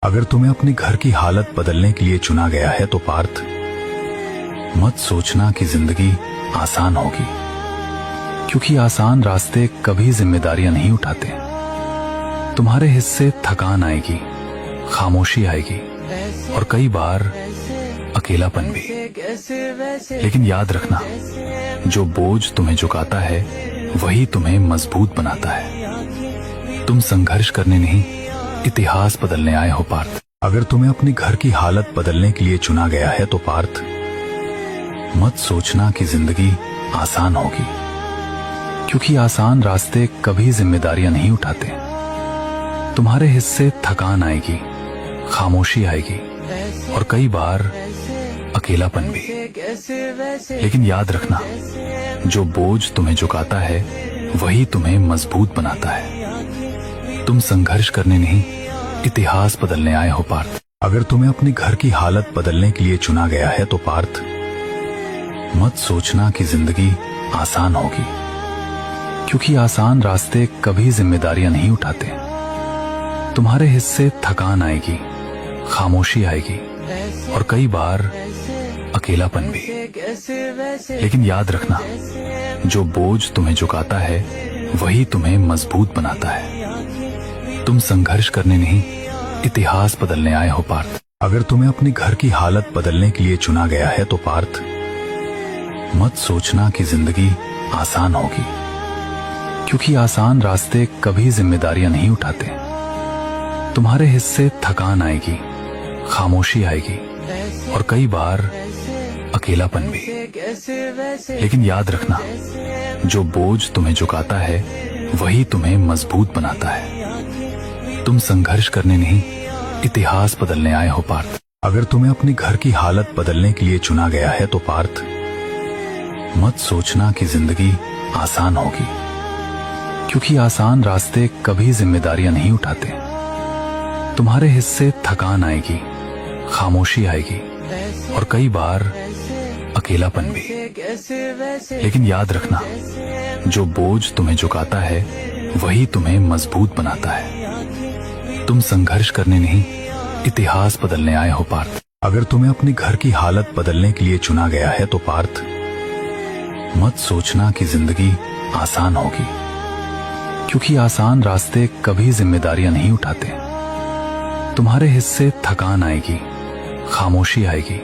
अगर तुम्हें अपने घर की हालत बदलने के लिए चुना गया है तो पार्थ, मत सोचना कि जिंदगी आसान होगी, क्योंकि आसान रास्ते कभी जिम्मेदारियां नहीं उठाते। तुम्हारे हिस्से थकान आएगी, खामोशी आएगी और कई बार अकेलापन भी। लेकिन याद रखना, जो बोझ तुम्हें झुकाता है वही तुम्हें मजबूत बनाता है। तुम संघर्ष करने नहीं, इतिहास बदलने आए हो पार्थ। अगर तुम्हें अपने घर की हालत बदलने के लिए चुना गया है तो पार्थ, मत सोचना कि जिंदगी आसान होगी, क्योंकि आसान रास्ते कभी जिम्मेदारियां नहीं उठाते। तुम्हारे हिस्से थकान आएगी, खामोशी आएगी और कई बार अकेलापन भी। लेकिन याद रखना, जो बोझ तुम्हें झुकाता है वही तुम्हें मजबूत बनाता है। तुम संघर्ष करने नहीं, इतिहास बदलने आए हो पार्थ। अगर तुम्हें अपने घर की हालत बदलने के लिए चुना गया है तो पार्थ, मत सोचना कि जिंदगी आसान होगी, क्योंकि आसान रास्ते कभी जिम्मेदारियां नहीं उठाते। तुम्हारे हिस्से थकान आएगी, खामोशी आएगी और कई बार अकेलापन भी। लेकिन याद रखना, जो बोझ तुम्हें झुकाता है वही तुम्हें मजबूत बनाता है। तुम संघर्ष करने नहीं, इतिहास बदलने आए हो पार्थ। अगर तुम्हें अपने घर की हालत बदलने के लिए चुना गया है तो पार्थ, मत सोचना कि जिंदगी आसान होगी, क्योंकि आसान रास्ते कभी जिम्मेदारियां नहीं उठाते। तुम्हारे हिस्से थकान आएगी, खामोशी आएगी और कई बार अकेलापन भी। लेकिन याद रखना, जो बोझ तुम्हें झुकाता है वही तुम्हें मजबूत बनाता है। तुम संघर्ष करने नहीं, इतिहास बदलने आए हो पार्थ। अगर तुम्हें अपने घर की हालत बदलने के लिए चुना गया है तो पार्थ, मत सोचना कि जिंदगी आसान होगी, क्योंकि आसान रास्ते कभी जिम्मेदारियां नहीं उठाते। तुम्हारे हिस्से थकान आएगी, खामोशी आएगी और कई बार अकेलापन भी। लेकिन याद रखना, जो बोझ तुम्हें झुकाता है वही तुम्हें मजबूत बनाता है। तुम संघर्ष करने नहीं, इतिहास बदलने आए हो पार्थ। अगर तुम्हें अपने घर की हालत बदलने के लिए चुना गया है तो पार्थ, मत सोचना कि जिंदगी आसान होगी, क्योंकि आसान रास्ते कभी जिम्मेदारियां नहीं उठाते। तुम्हारे हिस्से थकान आएगी, खामोशी आएगी